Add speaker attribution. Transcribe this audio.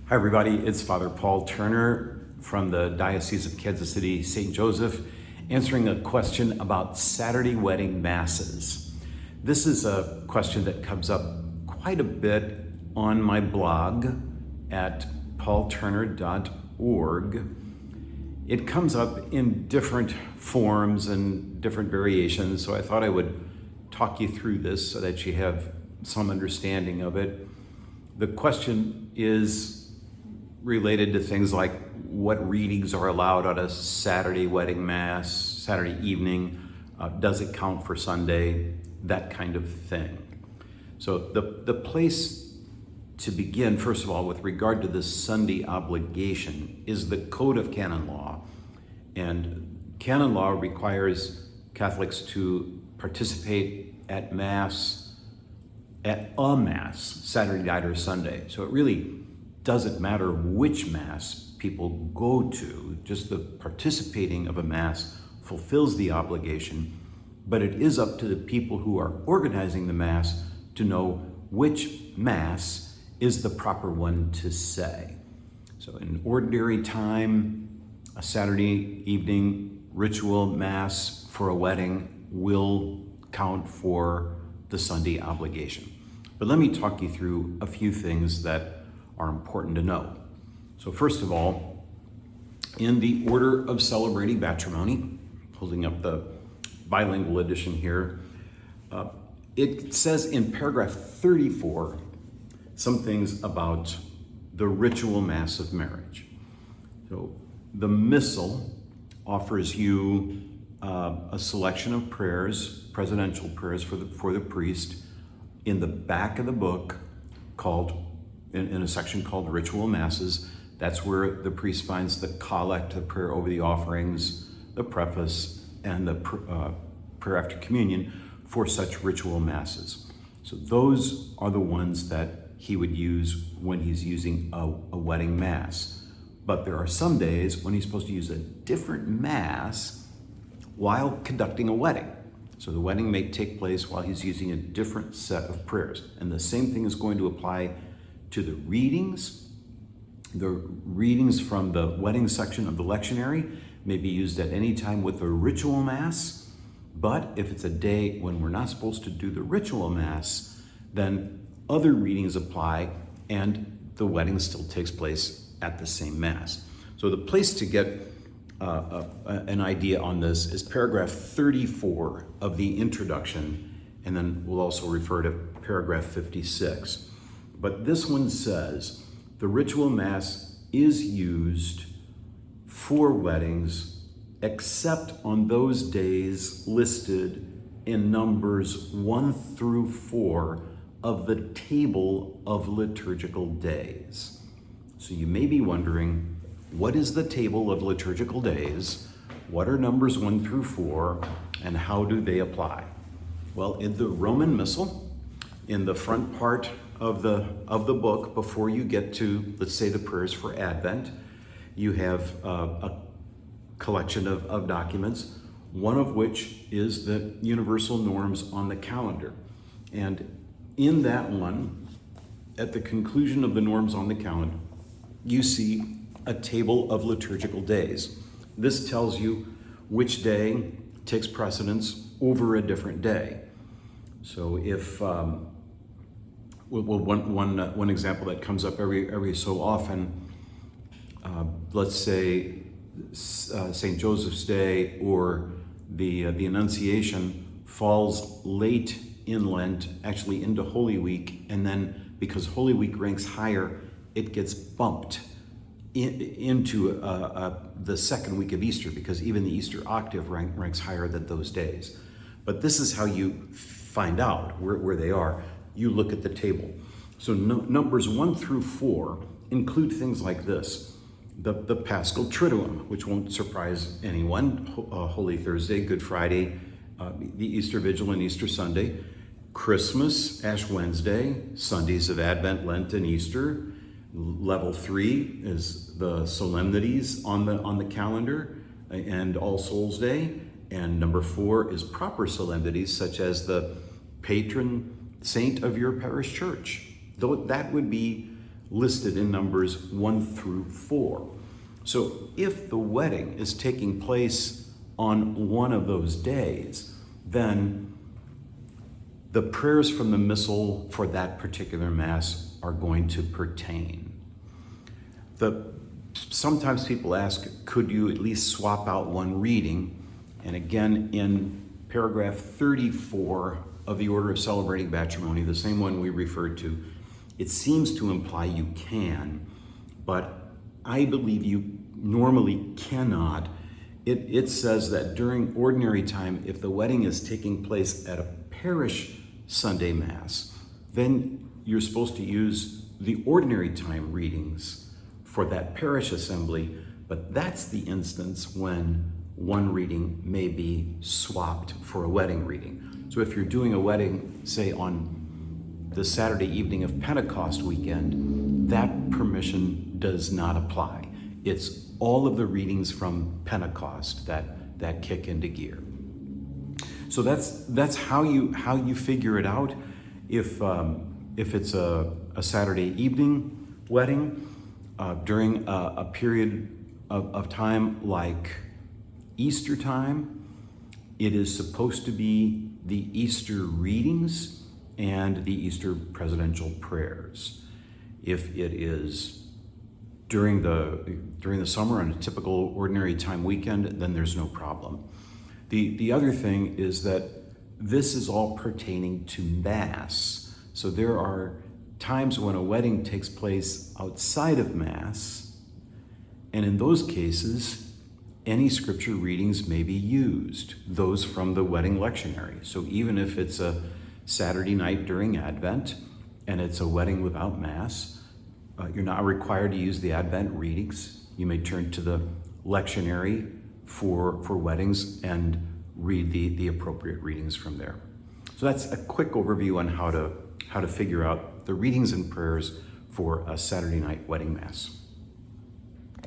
Speaker 1: Hi everybody, it's Father Paul Turner from the Diocese of Kansas City, St. Joseph, answering a question about Saturday wedding masses. This is a question that comes up quite a bit on my blog at paulturner.org. It comes up in different forms and different variations, so I thought I would talk you through this so that you have some understanding of it. The question is related to things like what readings are allowed at a Saturday wedding mass, Saturday evening, does it count for Sunday, that kind of thing. So the place to begin, first of all, with regard to this Sunday obligation is the Code of Canon Law. And canon law requires Catholics to participate at Mass, at a Mass, Saturday night or Sunday. So it really doesn't matter which Mass people go to, just the participating of a Mass fulfills the obligation, but it is up to the people who are organizing the Mass to know which Mass is the proper one to say. So in ordinary time, a Saturday evening ritual Mass for a wedding will count for the Sunday obligation. But let me talk you through a few things that are important to know. So first of all, in the order of celebrating matrimony, holding up the bilingual edition here, it says in paragraph 34 some things about the ritual Mass of marriage. So the Missal offers you a selection of prayers, presidential prayers for the priest, in the back of the book called in a section called Ritual Masses. That's where the priest finds the collect, the prayer over the offerings, the preface, and the prayer after communion for such ritual masses. So those are the ones that he would use when he's using a wedding Mass. But there are some days when he's supposed to use a different Mass while conducting a wedding. So the wedding may take place while he's using a different set of prayers. And the same thing is going to apply to the readings. The readings from the wedding section of the lectionary may be used at any time with a ritual Mass, but if it's a day when we're not supposed to do the ritual Mass, then other readings apply and the wedding still takes place at the same Mass. So the place to get an idea on this is paragraph 34 of the introduction, and then we'll also refer to paragraph 56. But this one says, the ritual Mass is used for weddings except on those days listed in Numbers 1 through 4 of the table of liturgical days. So you may be wondering, what is the table of liturgical days? What are Numbers 1 through 4, and how do they apply? Well, in the Roman Missal, in the front part of the book, before you get to, let's say, the prayers for Advent, you have a collection of documents, one of which is the universal norms on the calendar. And in that one, at the conclusion of the norms on the calendar, you see a table of liturgical days. This tells you which day takes precedence over a different day. So if one example that comes up every so often, let's say St. Joseph's Day or the Annunciation falls late in Lent, actually into Holy Week, and then because Holy Week ranks higher, it gets bumped into the second week of Easter, because even the Easter octave ranks higher than those days. But this is how you find out where they are. You look at the table. So Numbers 1 through 4 include things like this. The Paschal Triduum, which won't surprise anyone, Holy Thursday, Good Friday, the Easter Vigil and Easter Sunday, Christmas, Ash Wednesday, Sundays of Advent, Lent, and Easter. Level 3 is the solemnities on the calendar and All Souls Day. And number 4 is proper solemnities, such as the patron saint of your parish church. Though that would be listed in Numbers 1 through 4. So if the wedding is taking place on one of those days, then the prayers from the missal for that particular Mass are going to pertain. Sometimes people ask, could you at least swap out one reading? And again, in paragraph 34 of the Order of Celebrating Matrimony, the same one we referred to, it seems to imply you can, but I believe you normally cannot. It says that during ordinary time, if the wedding is taking place at a parish Sunday Mass, then you're supposed to use the ordinary time readings for that parish assembly, but that's the instance when one reading may be swapped for a wedding reading. So if you're doing a wedding, say on the Saturday evening of Pentecost weekend, that permission does not apply. It's all of the readings from Pentecost that kick into gear. So that's how you figure it out. If it's a Saturday evening wedding during a period of time like Easter time, it is supposed to be the Easter readings and the Easter presidential prayers. If it is during the summer on a typical ordinary time weekend, then there's no problem. The other thing is that this is all pertaining to Mass. So there are times when a wedding takes place outside of Mass, and in those cases, any scripture readings may be used, those from the wedding lectionary. So even if it's a Saturday night during Advent and it's a wedding without Mass, you're not required to use the Advent readings. You may turn to the lectionary for weddings and read the appropriate readings from there. So that's a quick overview on how to figure out the readings and prayers for a Saturday night wedding Mass.